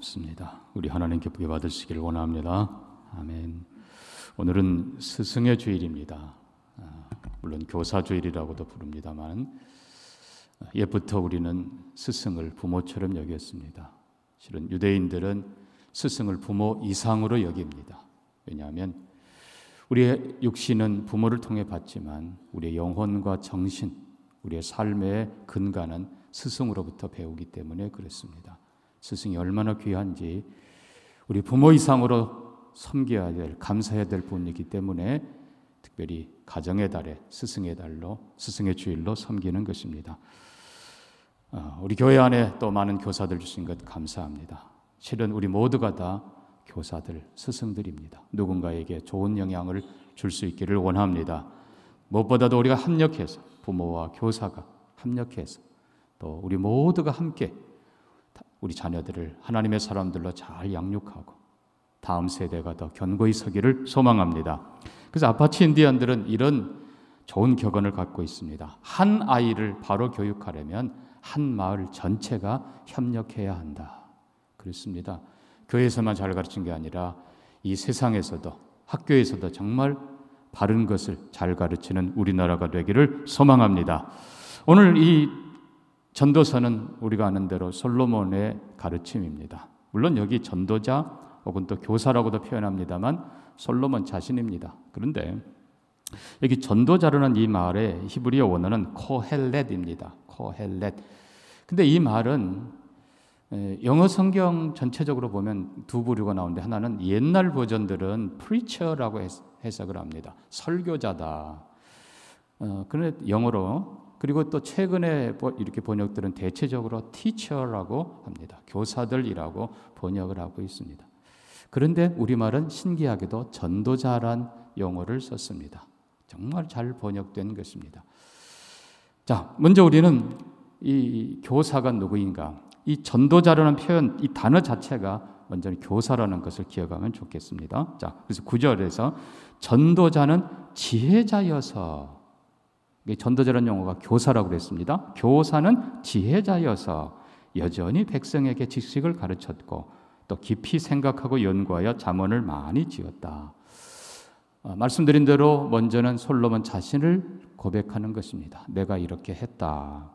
고맙습니다. 우리 하나님 기쁘게 받으시기를 원합니다. 아멘. 오늘은 스승의 주일입니다. 물론 교사주일이라고도 부릅니다만 옛부터 우리는 스승을 부모처럼 여겼습니다. 실은 유대인들은 스승을 부모 이상으로 여깁니다. 왜냐하면 우리의 육신은 부모를 통해 받지만 우리의 영혼과 정신, 우리의 삶의 근간은 스승으로부터 배우기 때문에 그렇습니다. 스승이 얼마나 귀한지 우리 부모 이상으로 섬겨야 될, 감사해야 될 분이기 때문에 특별히 가정의 달에 스승의 달로, 스승의 주일로 섬기는 것입니다. 우리 교회 안에 또 많은 교사들 주신 것 감사합니다. 실은 우리 모두가 다 교사들, 스승들입니다. 누군가에게 좋은 영향을 줄 수 있기를 원합니다. 무엇보다도 우리가 합력해서, 부모와 교사가 합력해서 또 우리 모두가 함께 우리 자녀들을 하나님의 사람들로 잘 양육하고 다음 세대가 더 견고히 서기를 소망합니다. 그래서 아파치 인디언들은 이런 좋은 격언을 갖고 있습니다. 한 아이를 바로 교육하려면 한 마을 전체가 협력해야 한다. 그렇습니다. 교회에서만 잘 가르친 게 아니라 이 세상에서도, 학교에서도 정말 바른 것을 잘 가르치는 우리나라가 되기를 소망합니다. 오늘 이 전도서는 우리가 아는 대로 솔로몬의 가르침입니다. 물론 여기 전도자 혹은 또 교사라고도 표현합니다만 솔로몬 자신입니다. 그런데 여기 전도자라는 이 말의 히브리어 원어는 코헬렛입니다. 코헬렛. 근데 이 말은 영어 성경 전체적으로 보면 두 부류가 나오는데 하나는 옛날 버전들은 preacher라고 해석을 합니다. 설교자다. 그런데 영어로, 그리고 또 최근에 이렇게 번역들은 대체적으로 teacher라고 합니다. 교사들이라고 번역을 하고 있습니다. 그런데 우리말은 신기하게도 전도자란 용어를 썼습니다. 정말 잘 번역된 것입니다. 자, 먼저 우리는 이 교사가 누구인가? 이 전도자라는 표현, 이 단어 자체가 먼저 교사라는 것을 기억하면 좋겠습니다. 자, 그래서 9절에서 전도자는 지혜자여서, 전도자라는 용어가 교사라고 그랬습니다. 교사는 지혜자여서 여전히 백성에게 지식을 가르쳤고 또 깊이 생각하고 연구하여 잠언을 많이 지었다. 말씀드린 대로 먼저는 솔로몬 자신을 고백하는 것입니다. 내가 이렇게 했다.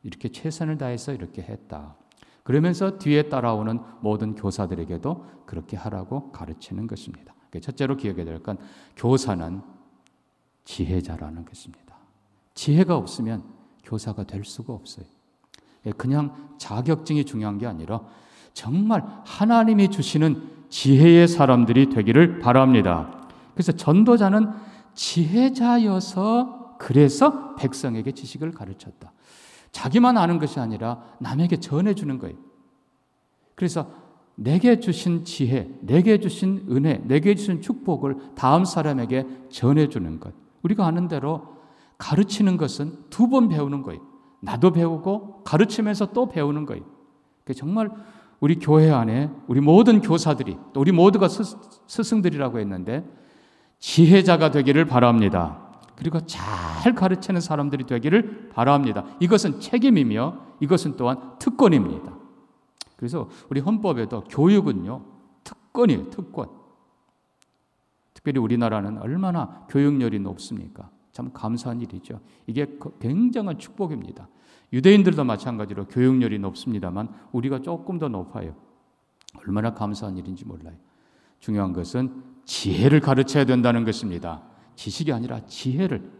이렇게 최선을 다해서 이렇게 했다. 그러면서 뒤에 따라오는 모든 교사들에게도 그렇게 하라고 가르치는 것입니다. 첫째로 기억해야 될 건 교사는 지혜자라는 것입니다. 지혜가 없으면 교사가 될 수가 없어요. 그냥 자격증이 중요한 게 아니라 정말 하나님이 주시는 지혜의 사람들이 되기를 바랍니다. 그래서 전도자는 지혜자여서 그래서 백성에게 지식을 가르쳤다. 자기만 아는 것이 아니라 남에게 전해주는 거예요. 그래서 내게 주신 지혜, 내게 주신 은혜, 내게 주신 축복을 다음 사람에게 전해주는 것. 우리가 아는 대로 가르치는 것은 두 번 배우는 거예요. 나도 배우고 가르치면서 또 배우는 거예요. 정말 우리 교회 안에 우리 모든 교사들이, 또 우리 모두가 스승들이라고 했는데 지혜자가 되기를 바랍니다. 그리고 잘 가르치는 사람들이 되기를 바랍니다. 이것은 책임이며 이것은 또한 특권입니다. 그래서 우리 헌법에도 교육은요, 특권이에요, 특권. 특별히 우리나라는 얼마나 교육열이 높습니까? 참 감사한 일이죠. 이게 굉장한 축복입니다. 유대인들도 마찬가지로 교육열이 높습니다만 우리가 조금 더 높아요. 얼마나 감사한 일인지 몰라요. 중요한 것은 지혜를 가르쳐야 된다는 것입니다. 지식이 아니라 지혜를.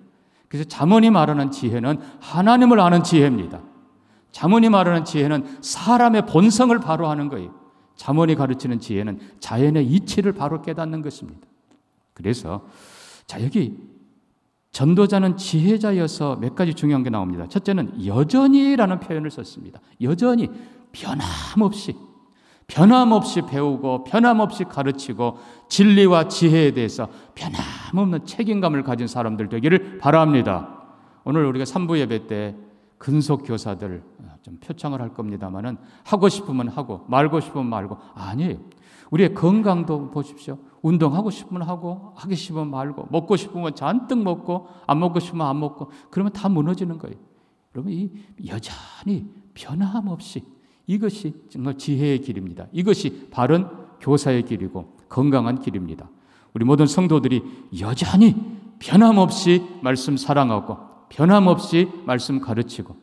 그래서 잠언이 말하는 지혜는 하나님을 아는 지혜입니다. 잠언이 말하는 지혜는 사람의 본성을 바로 아는 거예요. 잠언이 가르치는 지혜는 자연의 이치를 바로 깨닫는 것입니다. 그래서 여기 전도자는 지혜자여서 몇 가지 중요한 게 나옵니다. 첫째는 여전히라는 표현을 썼습니다. 여전히 변함없이 배우고 변함없이 가르치고 진리와 지혜에 대해서 변함없는 책임감을 가진 사람들 되기를 바랍니다. 오늘 우리가 3부 예배 때 근속 교사들 좀 표창을 할 겁니다만은 하고 싶으면 하고 말고 싶으면 말고 아니에요. 우리의 건강도 보십시오. 운동하고 싶으면 하고 하기 싫으면 말고 먹고 싶으면 잔뜩 먹고 안 먹고 싶으면 안 먹고 그러면 다 무너지는 거예요. 여러분 이 여전히 변함없이 이것이 정말 지혜의 길입니다. 이것이 바른 교사의 길이고 건강한 길입니다. 우리 모든 성도들이 여전히 변함없이 말씀 사랑하고 변함없이 말씀 가르치고,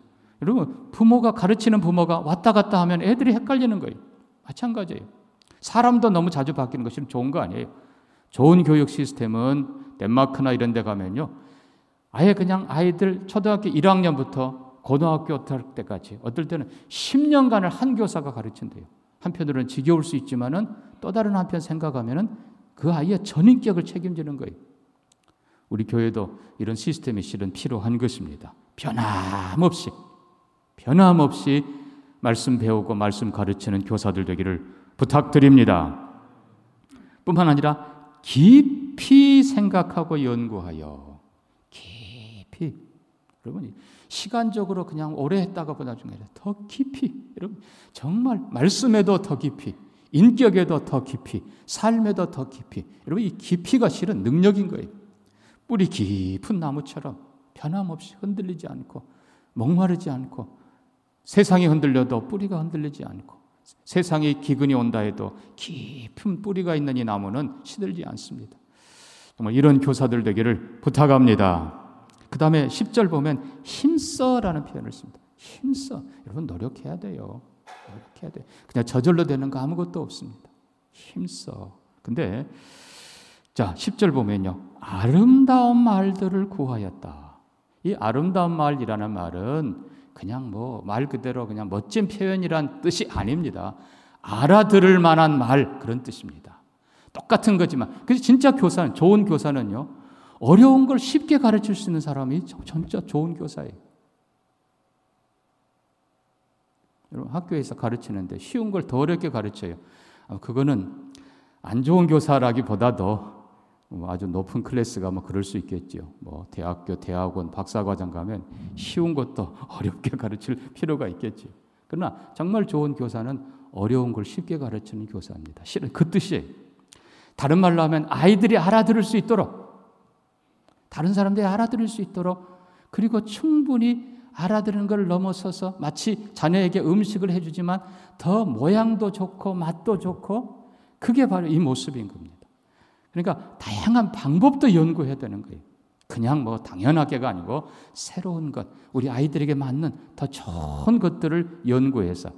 여러분 부모가 가르치는 부모가 왔다 갔다 하면 애들이 헷갈리는 거예요. 마찬가지예요. 사람도 너무 자주 바뀌는 것이 좋은 거 아니에요. 좋은 교육 시스템은 덴마크나 이런 데 가면요, 아예 그냥 아이들 초등학교 1학년부터 고등학교 때까지 어떨 때는 10년간을 한 교사가 가르친대요. 한편으로는 지겨울 수 있지만은 또 다른 한편 생각하면은 그 아이의 전인격을 책임지는 거예요. 우리 교회도 이런 시스템이 실은 필요한 것입니다. 변함없이 말씀 배우고 말씀 가르치는 교사들 되기를 부탁드립니다. 뿐만 아니라 깊이 생각하고 연구하여, 깊이, 여러분 시간적으로 그냥 오래 했다가 보다 중에 더 깊이, 여러분 정말 말씀에도 더 깊이, 인격에도 더 깊이, 삶에도 더 깊이, 여러분 이 깊이가 실은 능력인 거예요. 뿌리 깊은 나무처럼 변함없이 흔들리지 않고 목마르지 않고, 세상이 흔들려도 뿌리가 흔들리지 않고, 세상의 기근이 온다 해도 깊은 뿌리가 있는 이 나무는 시들지 않습니다. 정말 이런 교사들 되기를 부탁합니다. 그 다음에 10절 보면 힘써라는 표현을 씁니다. 힘써. 여러분 노력해야 돼요. 노력해야 돼요. 그냥 저절로 되는 거 아무것도 없습니다. 힘써. 근데 자 10절 보면요, 아름다운 말들을 구하였다. 이 아름다운 말이라는 말은 그냥 뭐 말 그대로 그냥 멋진 표현이란 뜻이 아닙니다. 알아들을 만한 말, 그런 뜻입니다. 똑같은 거지만, 그래서 진짜 교사는, 좋은 교사는요, 어려운 걸 쉽게 가르칠 수 있는 사람이 진짜 좋은 교사예요. 여러분 학교에서 가르치는데 쉬운 걸 더 어렵게 가르쳐요. 그거는 안 좋은 교사라기보다도 아주 높은 클래스가 뭐 그럴 수 있겠죠. 뭐 대학교, 대학원, 박사과정 가면 쉬운 것도 어렵게 가르칠 필요가 있겠죠. 그러나 정말 좋은 교사는 어려운 걸 쉽게 가르치는 교사입니다. 실은 그 뜻이에요. 다른 말로 하면 아이들이 알아들을 수 있도록, 다른 사람들이 알아들을 수 있도록, 그리고 충분히 알아들은 걸 넘어서서 마치 자녀에게 음식을 해주지만 더 모양도 좋고 맛도 좋고, 그게 바로 이 모습인 겁니다. 그러니까 다양한 방법도 연구해야 되는 거예요. 그냥 뭐 당연하게가 아니고 새로운 것, 우리 아이들에게 맞는 더 좋은 것들을 연구해서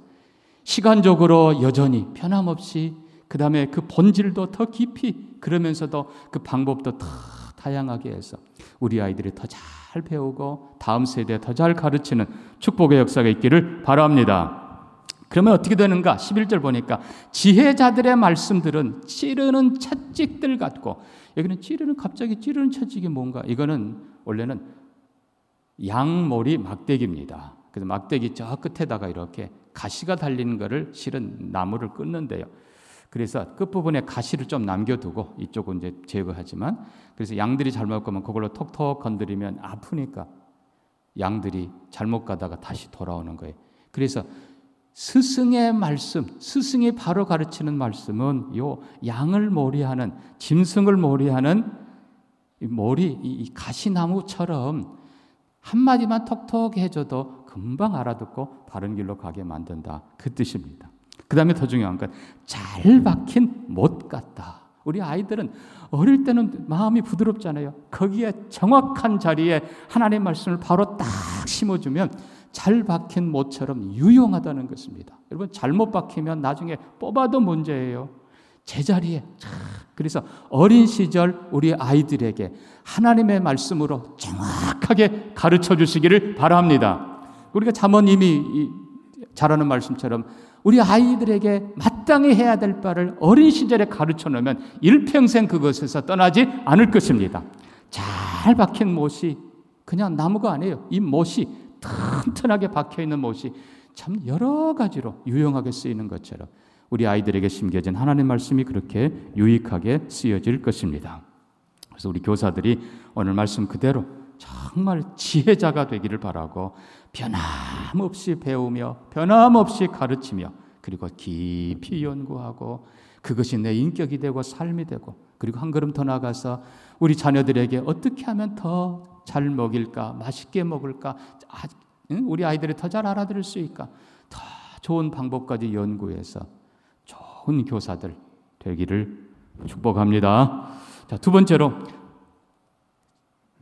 시간적으로 여전히 변함없이, 그 다음에 그 본질도 더 깊이, 그러면서도 그 방법도 더 다양하게 해서 우리 아이들이 더 잘 배우고 다음 세대에 더 잘 가르치는 축복의 역사가 있기를 바랍니다. 그러면 어떻게 되는가? 11절 보니까 지혜자들의 말씀들은 찌르는 채찍들 같고, 여기는 갑자기 찌르는 채찍이 뭔가? 이거는 원래는 양모리 막대기입니다. 그래서 막대기 저 끝에다가 이렇게 가시가 달리는 거를 실은 나무를 끊는데요. 그래서 끝부분에 가시를 좀 남겨두고 이쪽은 이제 제거하지만, 그래서 양들이 잘못 가면 그걸로 톡톡 건드리면 아프니까 양들이 잘못 가다가 다시 돌아오는 거예요. 그래서 스승의 말씀, 스승이 바로 가르치는 말씀은 요 양을 모리하는, 짐승을 모리하는 이 가시나무처럼 한마디만 톡톡 해줘도 금방 알아듣고 바른 길로 가게 만든다, 그 뜻입니다. 그 다음에 더 중요한 건 잘 박힌 못 같다. 우리 아이들은 어릴 때는 마음이 부드럽잖아요. 거기에 정확한 자리에 하나님의 말씀을 바로 딱 심어주면 잘 박힌 못처럼 유용하다는 것입니다. 여러분 잘못 박히면 나중에 뽑아도 문제예요. 제자리에. 그래서 어린 시절 우리 아이들에게 하나님의 말씀으로 정확하게 가르쳐 주시기를 바랍니다. 우리가 잠언님이 잘하는 말씀처럼 우리 아이들에게 마땅히 해야 될 바를 어린 시절에 가르쳐 놓으면 일평생 그것에서 떠나지 않을 것입니다. 잘 박힌 못이 그냥 나무가 아니에요. 이 못이 튼튼하게 박혀있는 못이 참 여러 가지로 유용하게 쓰이는 것처럼 우리 아이들에게 심겨진 하나님의 말씀이 그렇게 유익하게 쓰여질 것입니다. 그래서 우리 교사들이 오늘 말씀 그대로 정말 지혜자가 되기를 바라고 변함없이 배우며 변함없이 가르치며 그리고 깊이 연구하고 그것이 내 인격이 되고 삶이 되고, 그리고 한 걸음 더 나아가서 우리 자녀들에게 어떻게 하면 더 잘 먹일까, 맛있게 먹을까, 우리 아이들이 더 잘 알아들을 수 있을까, 더 좋은 방법까지 연구해서 좋은 교사들 되기를 축복합니다. 자, 두 번째로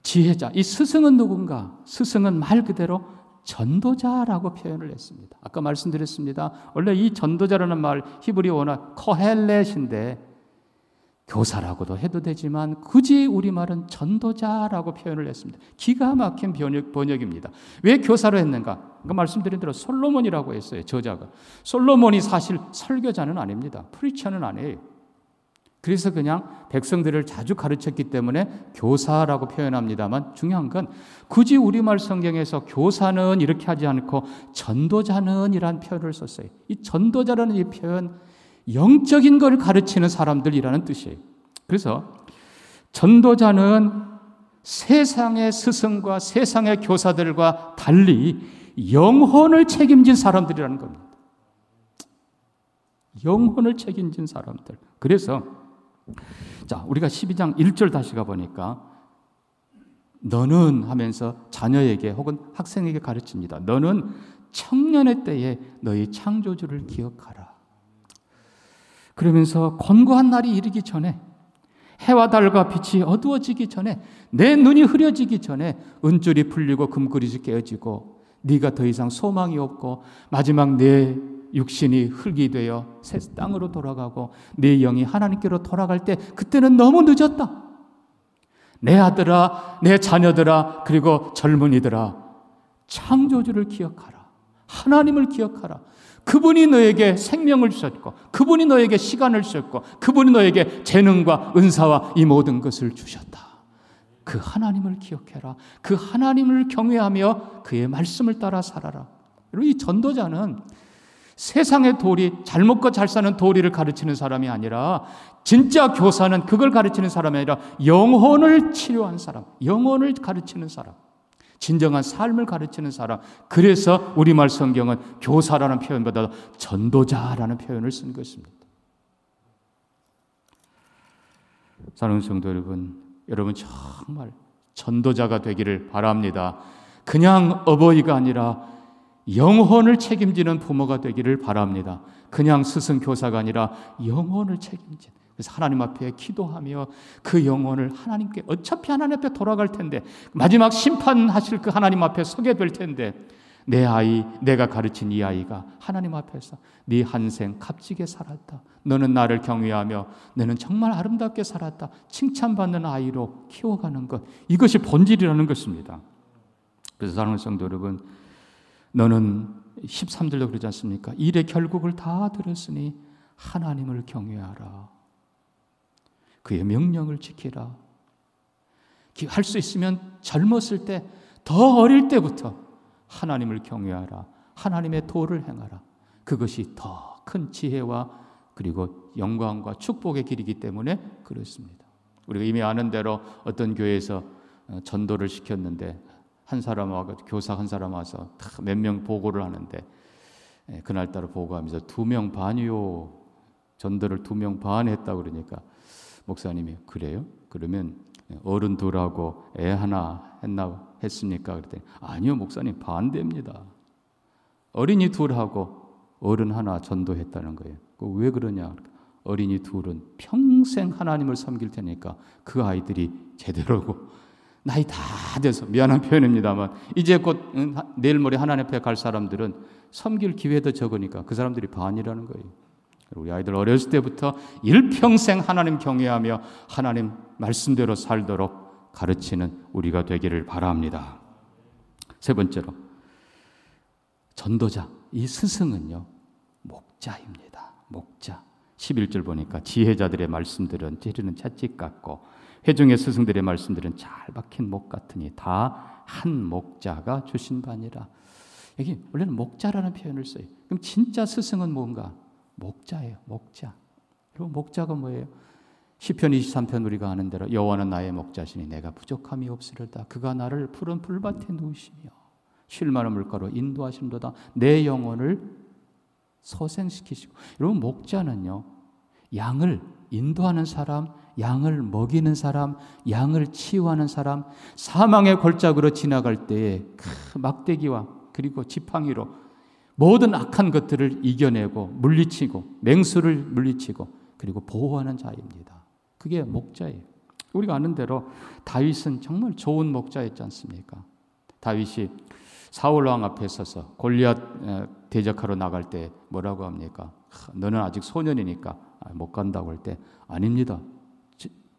지혜자. 이 스승은 누군가? 스승은 말 그대로 전도자라고 표현을 했습니다. 아까 말씀드렸습니다. 원래 이 전도자라는 말 히브리 원어 코헬렛인데 교사라고도 해도 되지만 굳이 우리말은 전도자라고 표현을 했습니다. 기가 막힌 번역입니다. 왜 교사로 했는가? 말씀드린 대로 솔로몬이라고 했어요. 저자가. 솔로몬이 사실 설교자는 아닙니다. 프리처는 아니에요. 그래서 그냥 백성들을 자주 가르쳤기 때문에 교사라고 표현합니다만 중요한 건 굳이 우리말 성경에서 교사는 이렇게 하지 않고 전도자는 이란 표현을 썼어요. 이 전도자라는 이 표현 영적인 걸 가르치는 사람들이라는 뜻이에요. 그래서 전도자는 세상의 스승과 세상의 교사들과 달리 영혼을 책임진 사람들이라는 겁니다. 영혼을 책임진 사람들. 그래서 자, 우리가 12장 1절 다시 가보니까 너는 하면서 자녀에게 혹은 학생에게 가르칩니다. 너는 청년의 때에 너희 창조주를 기억하라. 그러면서 권고한 날이 이르기 전에 해와 달과 빛이 어두워지기 전에 내 눈이 흐려지기 전에 은줄이 풀리고 금그릇이 깨어지고 네가 더 이상 소망이 없고 마지막 내 육신이 흙이 되어 새 땅으로 돌아가고 네 영이 하나님께로 돌아갈 때 그때는 너무 늦었다. 내 아들아, 내 자녀들아, 그리고 젊은이들아, 창조주를 기억하라. 하나님을 기억하라. 그분이 너에게 생명을 주셨고 그분이 너에게 시간을 주셨고 그분이 너에게 재능과 은사와 이 모든 것을 주셨다. 그 하나님을 기억해라. 그 하나님을 경외하며 그의 말씀을 따라 살아라. 그리고 이 전도자는 세상의 도리, 잘 먹고 잘 사는 도리를 가르치는 사람이 아니라 진짜 교사는 그걸 가르치는 사람이 아니라 영혼을 치료한 사람, 영혼을 가르치는 사람, 진정한 삶을 가르치는 사람. 그래서 우리말 성경은 교사라는 표현보다 전도자라는 표현을 쓴 것입니다. 사랑하는 성도 여러분, 여러분 정말 전도자가 되기를 바랍니다. 그냥 어버이가 아니라 영혼을 책임지는 부모가 되기를 바랍니다. 그냥 스승 교사가 아니라 영혼을 책임지는. 그래서 하나님 앞에 기도하며 그 영혼을 하나님께, 어차피 하나님 앞에 돌아갈 텐데 마지막 심판하실 그 하나님 앞에 서게 될 텐데 내 아이, 내가 가르친 이 아이가 하나님 앞에서 네 한생 값지게 살았다. 너는 나를 경외하며 너는 정말 아름답게 살았다. 칭찬받는 아이로 키워가는 것, 이것이 본질이라는 것입니다. 그래서 사랑하는 성도 여러분, 너는 13절도 그러지 않습니까? 일의 결국을 다 들었으니 하나님을 경외하라. 그의 명령을 지키라. 할 수 있으면 젊었을 때, 더 어릴 때부터 하나님을 경외하라. 하나님의 도를 행하라. 그것이 더 큰 지혜와 그리고 영광과 축복의 길이기 때문에 그렇습니다. 우리가 이미 아는 대로 어떤 교회에서 전도를 시켰는데 한 사람 와서, 교사 한 사람 와서 몇 명 보고를 하는데 그날따라 보고하면서 2명 반이요. 전도를 2명 반 했다고 그러니까 목사님이 그래요? 그러면 어른 둘하고 애 하나 했습니까? 그랬더니 아니요 목사님 반대입니다. 어린이 둘하고 어른 하나 전도했다는 거예요. 왜 그러냐? 어린이 둘은 평생 하나님을 섬길 테니까 그 아이들이 제대로고 나이 다 돼서, 미안한 표현입니다만 이제 곧 내일 모레 하나님 앞에 갈 사람들은 섬길 기회도 적으니까 그 사람들이 반이라는 거예요. 우리 아이들 어렸을 때부터 일평생 하나님 경외하며 하나님 말씀대로 살도록 가르치는 우리가 되기를 바랍니다. 세 번째로 전도자, 이 스승은요 목자입니다. 목자. 11절 보니까 지혜자들의 말씀들은 찌르는 채찍 같고 회중의 스승들의 말씀들은 잘 박힌 목 같으니 다 한 목자가 주신 바니라. 여기 원래는 목자라는 표현을 써요. 그럼 진짜 스승은 뭔가? 목자예요. 목자. 그리고 목자가 뭐예요? 시편 23편 우리가 아는 대로 여호와는 나의 목자시니 내가 부족함이 없으리로다. 그가 나를 푸른 풀밭에 누우시며 쉴 만한 물가로 인도하심도다. 내 영혼을 소생시키시고. 여러분 목자는요 양을 인도하는 사람, 양을 먹이는 사람, 양을 치유하는 사람, 사망의 골짜기로 지나갈 때에 막대기와 그리고 지팡이로 모든 악한 것들을 이겨내고 물리치고 맹수를 물리치고 그리고 보호하는 자입니다. 그게 목자예요. 우리가 아는 대로 다윗은 정말 좋은 목자였지 않습니까? 다윗이 사울 왕 앞에 서서 골리앗 대적하러 나갈 때 뭐라고 합니까? 너는 아직 소년이니까 못 간다고 할 때 아닙니다.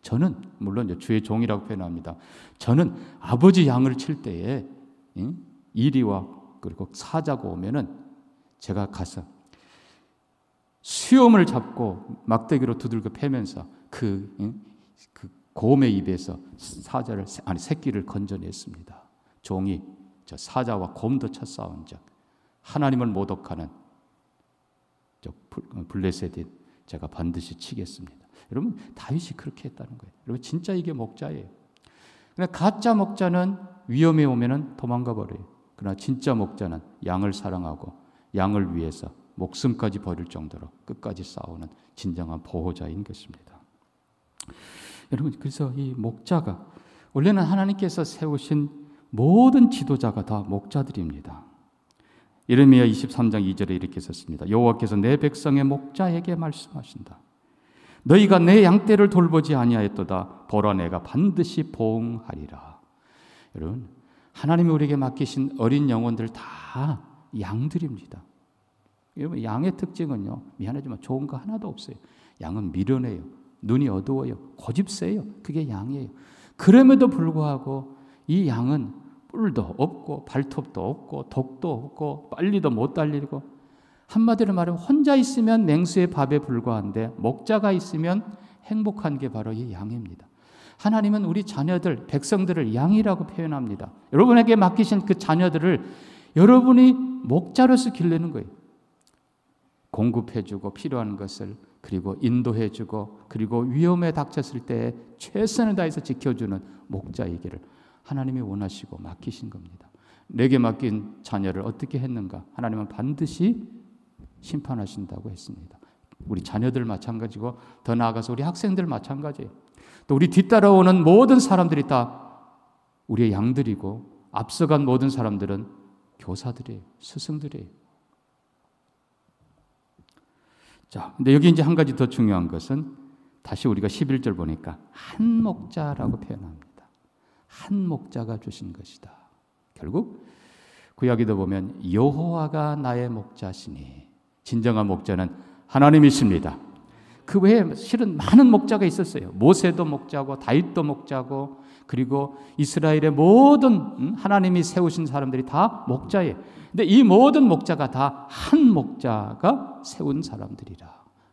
저는 물론 주의 종이라고 표현합니다. 저는 아버지 양을 칠 때에 이리와 그리고 사자가 오면은 제가 가서 수염을 잡고 막대기로 두들겨 패면서 그 곰의 입에서 새끼를 건져냈습니다. 종이 저 사자와 곰도 쳐 싸운 적, 하나님을 모독하는 블레셋인 제가 반드시 치겠습니다. 여러분, 다윗이 그렇게 했다는 거예요. 여러분, 진짜 이게 목자예요. 그러나 가짜 목자는 위험에 오면은 도망가 버려요. 그러나 진짜 목자는 양을 사랑하고 양을 위해서 목숨까지 버릴 정도로 끝까지 싸우는 진정한 보호자인 것입니다. 여러분, 그래서 이 목자가 원래는 하나님께서 세우신 모든 지도자가 다 목자들입니다. 예레미야 23장 2절에 이렇게 썼습니다. 여호와께서 내 백성의 목자에게 말씀하신다. 너희가 내 양떼를 돌보지 아니하였도다. 보라, 내가 반드시 보응하리라. 여러분, 하나님이 우리에게 맡기신 어린 영혼들 다 양들입니다. 여러분, 양의 특징은요, 미안하지만 좋은 거 하나도 없어요. 양은 미련해요. 눈이 어두워요. 고집세요. 그게 양이에요. 그럼에도 불구하고 이 양은 뿔도 없고 발톱도 없고 독도 없고 빨리도 못 달리고, 한마디로 말하면 혼자 있으면 맹수의 밥에 불과한데 목자가 있으면 행복한 게 바로 이 양입니다. 하나님은 우리 자녀들, 백성들을 양이라고 표현합니다. 여러분에게 맡기신 그 자녀들을 여러분이 목자로서 기르는 거예요. 공급해주고 필요한 것을, 그리고 인도해주고, 그리고 위험에 닥쳤을 때 최선을 다해서 지켜주는 목자이기를 하나님이 원하시고 맡기신 겁니다. 내게 맡긴 자녀를 어떻게 했는가? 하나님은 반드시 심판하신다고 했습니다. 우리 자녀들 마찬가지고, 더 나아가서 우리 학생들 마찬가지예요. 또 우리 뒤따라오는 모든 사람들이 다 우리의 양들이고, 앞서간 모든 사람들은 교사들이에요. 스승들이에요. 자, 근데 여기 이제 한 가지 더 중요한 것은, 다시 우리가 11절 보니까 한 목자라고 표현합니다. 한 목자가 주신 것이다. 결국 구약에도 보면 여호와가 나의 목자시니, 진정한 목자는 하나님이십니다. 그 외에 실은 많은 목자가 있었어요. 모세도 목자고 다윗도 목자고, 그리고 이스라엘의 모든 하나님이 세우신 사람들이 다 목자예요. 근데 이 모든 목자가 다 한 목자가 세운 사람들이라.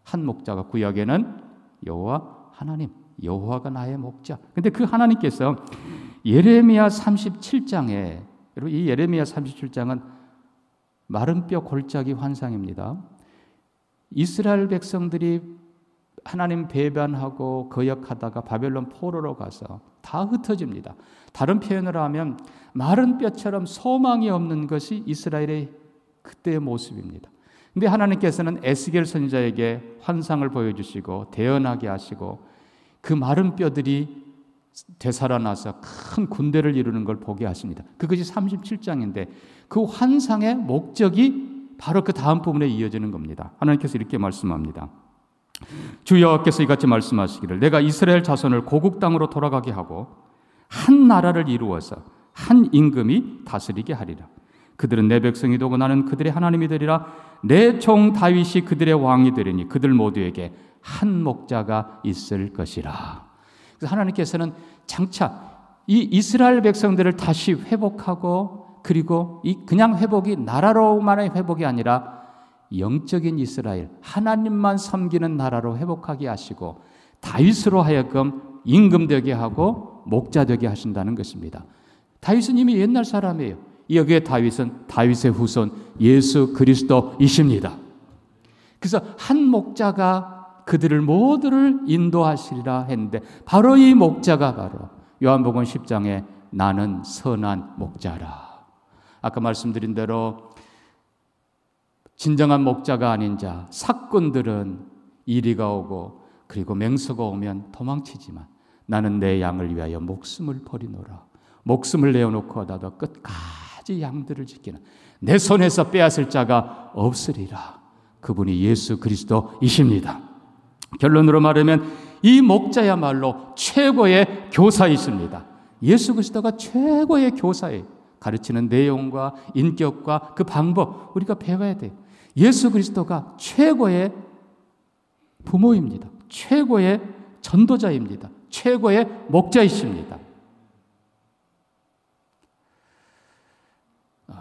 한 목자가 구약에는 여호와 하나님, 여호와가 나의 목자. 근데 그 하나님께서 예레미야 37장에, 여러분 이 예레미야 37장은 마른 뼈 골짜기 환상입니다. 이스라엘 백성들이 하나님 배반하고 거역하다가 바벨론 포로로 가서 다 흩어집니다. 다른 표현으로 하면 마른 뼈처럼 소망이 없는 것이 이스라엘의 그때의 모습입니다. 근데 하나님께서는 에스겔 선지자에게 환상을 보여주시고 대언하게 하시고, 그 마른 뼈들이 되살아나서 큰 군대를 이루는 걸 보게 하십니다. 그것이 37장인데 그 환상의 목적이 바로 그 다음 부분에 이어지는 겁니다. 하나님께서 이렇게 말씀합니다. 주 여호와께서 이같이 말씀하시기를, 내가 이스라엘 자손을 고국 땅으로 돌아가게 하고 한 나라를 이루어서 한 임금이 다스리게 하리라. 그들은 내 백성이 되고 나는 그들의 하나님이 되리라. 내 종 다윗이 그들의 왕이 되리니 그들 모두에게 한 목자가 있을 것이라. 그래서 하나님께서는 장차 이 이스라엘 백성들을 다시 회복하고, 그리고 이 그냥 회복이 나라로만의 회복이 아니라 영적인 이스라엘, 하나님만 섬기는 나라로 회복하게 하시고, 다윗으로 하여금 임금 되게 하고 목자 되게 하신다는 것입니다. 다윗은 이미 옛날 사람이에요. 여기에 다윗은 다윗의 후손 예수 그리스도이십니다. 그래서 한 목자가 그들을 모두를 인도하시리라 했는데, 바로 이 목자가 바로 요한복음 10장에 나는 선한 목자라. 아까 말씀드린 대로 진정한 목자가 아닌 자, 사꾼들은 이리가 오고 그리고 맹수가 오면 도망치지만, 나는 내 양을 위하여 목숨을 버리노라. 목숨을 내어놓고 나도 끝까지 끝까지 양들을 지키는 내 손에서 빼앗을 자가 없으리라. 그분이 예수 그리스도이십니다. 결론으로 말하면 이 목자야말로 최고의 교사이십니다. 예수 그리스도가 최고의 교사예요. 가르치는 내용과 인격과 그 방법 우리가 배워야 돼요. 예수 그리스도가 최고의 부모입니다. 최고의 전도자입니다. 최고의 목자이십니다.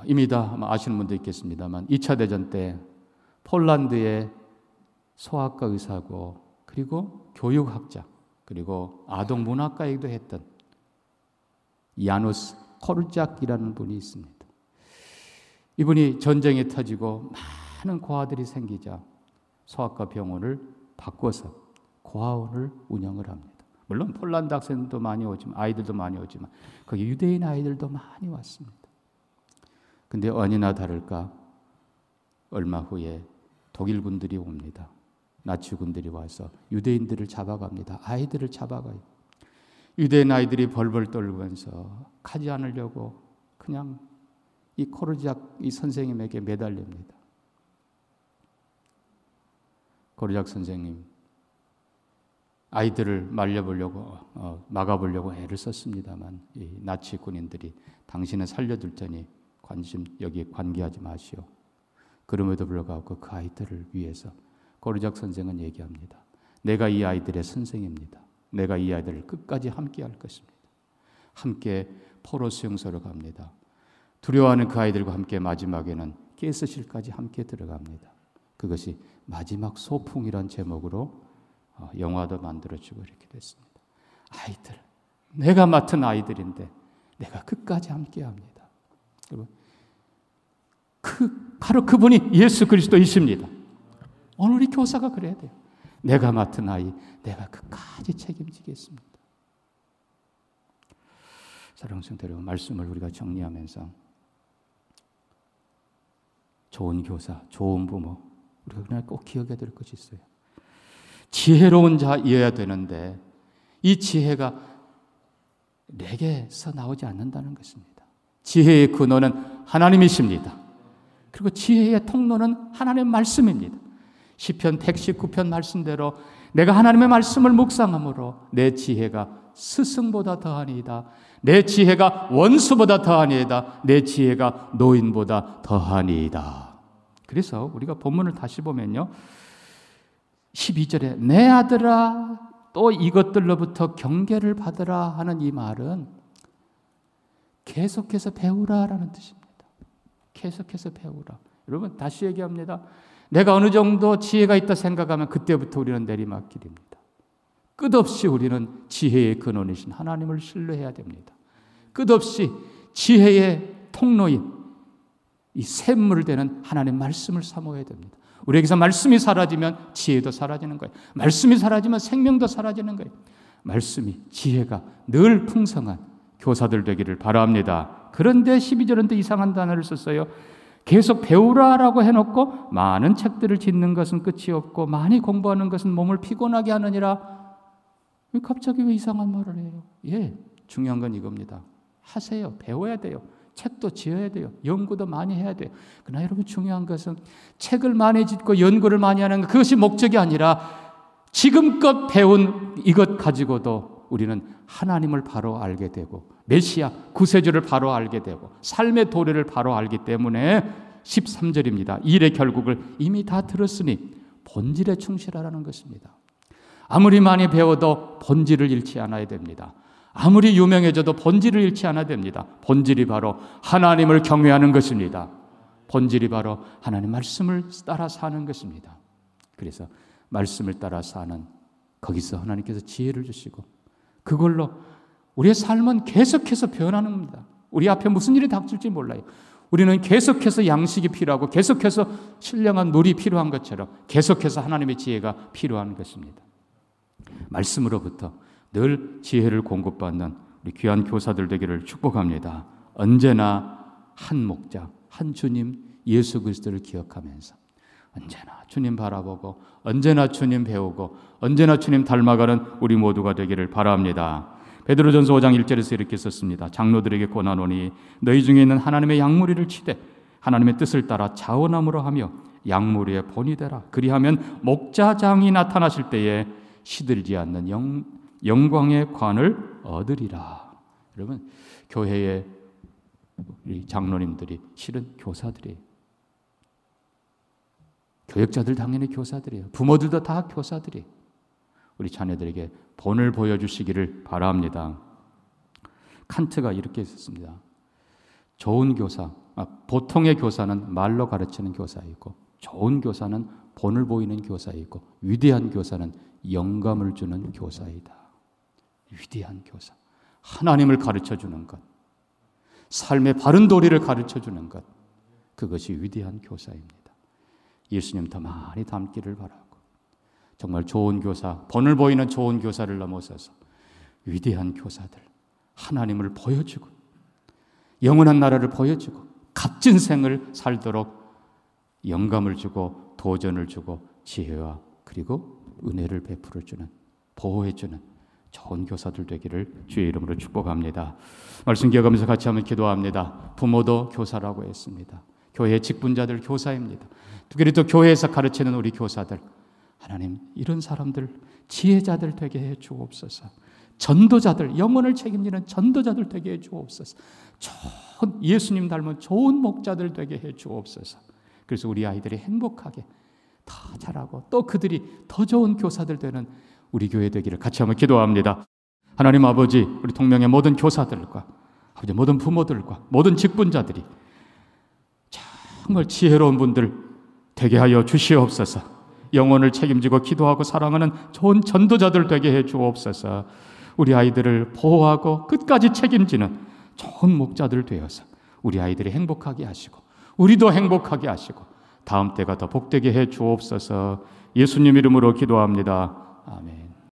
이미 다 아마 아시는 분도 있겠습니다만 2차 대전 때 폴란드의 소아과 의사고 그리고 교육학자 그리고 아동문학가이기도 했던 야누스 코르작이라는 분이 있습니다. 이분이 전쟁이 터지고 많은 고아들이 생기자 소아과 병원을 바꿔서 고아원을 운영을 합니다. 물론 폴란드 학생들도 많이 오지만 아이들도 많이 오지만 거기 유대인 아이들도 많이 왔습니다. 근데 아니나 다를까 얼마 후에 독일군들이 옵니다. 나치군들이 와서 유대인들을 잡아갑니다. 아이들을 잡아가요. 유대인 아이들이 벌벌 떨면서 가지 않으려고 그냥 이 코르작 이 선생님에게 매달립니다. 코르작 선생님 아이들을 말려보려고 막아보려고 애를 썼습니다만 이 나치 군인들이 당신은 살려둘 테니 여기에 관계하지 마시오. 그럼에도 불구하고 그 아이들을 위해서 코르작 선생은 얘기합니다. 내가 이 아이들의 선생입니다. 내가 이 아이들을 끝까지 함께 할 것입니다. 함께 포로 수용소로 갑니다. 두려워하는 그 아이들과 함께 마지막에는 가스실까지 함께 들어갑니다. 그것이 마지막 소풍이란 제목으로 영화도 만들어지고 이렇게 됐습니다. 아이들, 내가 맡은 아이들인데 내가 끝까지 함께 합니다. 여러분, 바로 그분이 예수 그리스도이십니다. 오늘 우리 교사가 그래야 돼요. 내가 맡은 아이, 내가 끝까지 책임지겠습니다. 사랑하는 성도 여러분, 말씀을 우리가 정리하면서 좋은 교사, 좋은 부모, 우리가 그날 꼭 기억해야 될 것이 있어요. 지혜로운 자이어야 되는데 이 지혜가 내게서 나오지 않는다는 것입니다. 지혜의 근원은 하나님이십니다. 그리고 지혜의 통로는 하나님의 말씀입니다. 시편 119편 말씀대로 내가 하나님의 말씀을 묵상함으로 내 지혜가 스승보다 더하니이다. 내 지혜가 원수보다 더하니이다. 내 지혜가 노인보다 더하니이다. 그래서 우리가 본문을 다시 보면요, 12절에 내 아들아 또 이것들로부터 경계를 받으라 하는 이 말은 계속해서 배우라라는 뜻입니다. 계속해서 배우라. 여러분 다시 얘기합니다. 내가 어느 정도 지혜가 있다 생각하면 그때부터 우리는 내리막길입니다. 끝없이 우리는 지혜의 근원이신 하나님을 신뢰해야 됩니다. 끝없이 지혜의 통로인 이 샘물 되는 하나님의 말씀을 사모해야 됩니다. 우리에게서 말씀이 사라지면 지혜도 사라지는 거예요. 말씀이 사라지면 생명도 사라지는 거예요. 말씀이, 지혜가 늘 풍성한 교사들 되기를 바랍니다. 그런데 12절은 또 이상한 단어를 썼어요. 계속 배우라라고 해놓고 많은 책들을 짓는 것은 끝이 없고 많이 공부하는 것은 몸을 피곤하게 하느니라. 갑자기 왜 이상한 말을 해요? 중요한 건 이겁니다. 하세요. 배워야 돼요. 책도 지어야 돼요. 연구도 많이 해야 돼요. 그러나 여러분 중요한 것은 책을 많이 짓고 연구를 많이 하는 것, 그것이 목적이 아니라 지금껏 배운 이것 가지고도 우리는 하나님을 바로 알게 되고 메시아 구세주를 바로 알게 되고 삶의 도래를 바로 알기 때문에 13절입니다. 일의 결국을 이미 다 들었으니 본질에 충실하라는 것입니다. 아무리 많이 배워도 본질을 잃지 않아야 됩니다. 아무리 유명해져도 본질을 잃지 않아야 됩니다. 본질이 바로 하나님을 경외하는 것입니다. 본질이 바로 하나님의 말씀을 따라 사는 것입니다. 그래서 말씀을 따라 사는 거기서 하나님께서 지혜를 주시고 그걸로 우리의 삶은 계속해서 변하는 겁니다. 우리 앞에 무슨 일이 닥칠지 몰라요. 우리는 계속해서 양식이 필요하고 계속해서 신령한 물이 필요한 것처럼 계속해서 하나님의 지혜가 필요한 것입니다. 말씀으로부터 늘 지혜를 공급받는 우리 귀한 교사들 되기를 축복합니다. 언제나 한 목자, 한 주님 예수 그리스도를 기억하면서 언제나 주님 바라보고 언제나 주님 배우고 언제나 주님 닮아가는 우리 모두가 되기를 바랍니다. 베드로전서 5장 1절에서 이렇게 썼습니다. 장로들에게 권하노니 너희 중에 있는 하나님의 양무리를 치되 하나님의 뜻을 따라 자원함으로 하며 양무리의 본이 되라. 그리하면 목자장이 나타나실 때에 시들지 않는 영광의 관을 얻으리라. 여러분, 교회의 우리 장로님들이 실은 교사들이에요. 교역자들 당연히 교사들이에요. 부모들도 다 교사들이에요. 우리 자녀들에게 본을 보여주시기를 바랍니다. 칸트가 이렇게 했습니다. 좋은 교사, 보통의 교사는 말로 가르치는 교사이고, 좋은 교사는 본을 보이는 교사이고, 위대한 교사는 영감을 주는 교사이다. 위대한 교사, 하나님을 가르쳐주는 것, 삶의 바른 도리를 가르쳐주는 것, 그것이 위대한 교사입니다. 예수님 더 많이 닮기를 바라고, 정말 좋은 교사, 본을 보이는 좋은 교사를 넘어서서 위대한 교사들, 하나님을 보여주고 영원한 나라를 보여주고 값진 생을 살도록 영감을 주고 도전을 주고 지혜와 그리고 은혜를 베풀어주는, 보호해주는 좋은 교사들 되기를 주의 이름으로 축복합니다. 말씀 기억하면서 같이 한번 기도합니다. 부모도 교사라고 했습니다. 교회 직분자들 교사입니다. 특별히 또 교회에서 가르치는 우리 교사들, 하나님 이런 사람들, 지혜자들 되게 해 주옵소서. 전도자들, 영혼을 책임지는 전도자들 되게 해 주옵소서. 좋은 예수님 닮은 좋은 목자들 되게 해 주옵소서. 그래서 우리 아이들이 행복하게 더 자라고 또 그들이 더 좋은 교사들 되는 우리 교회 되기를 같이 한번 기도합니다. 하나님 아버지, 우리 통명의 모든 교사들과 아버지 모든 부모들과 모든 직분자들이 정말 지혜로운 분들 되게 하여 주시옵소서. 영혼을 책임지고 기도하고 사랑하는 좋은 전도자들 되게 해 주옵소서. 우리 아이들을 보호하고 끝까지 책임지는 좋은 목자들 되어서 우리 아이들이 행복하게 하시고 우리도 행복하게 하시고 다음 때가 더 복되게 해 주옵소서. 예수님 이름으로 기도합니다.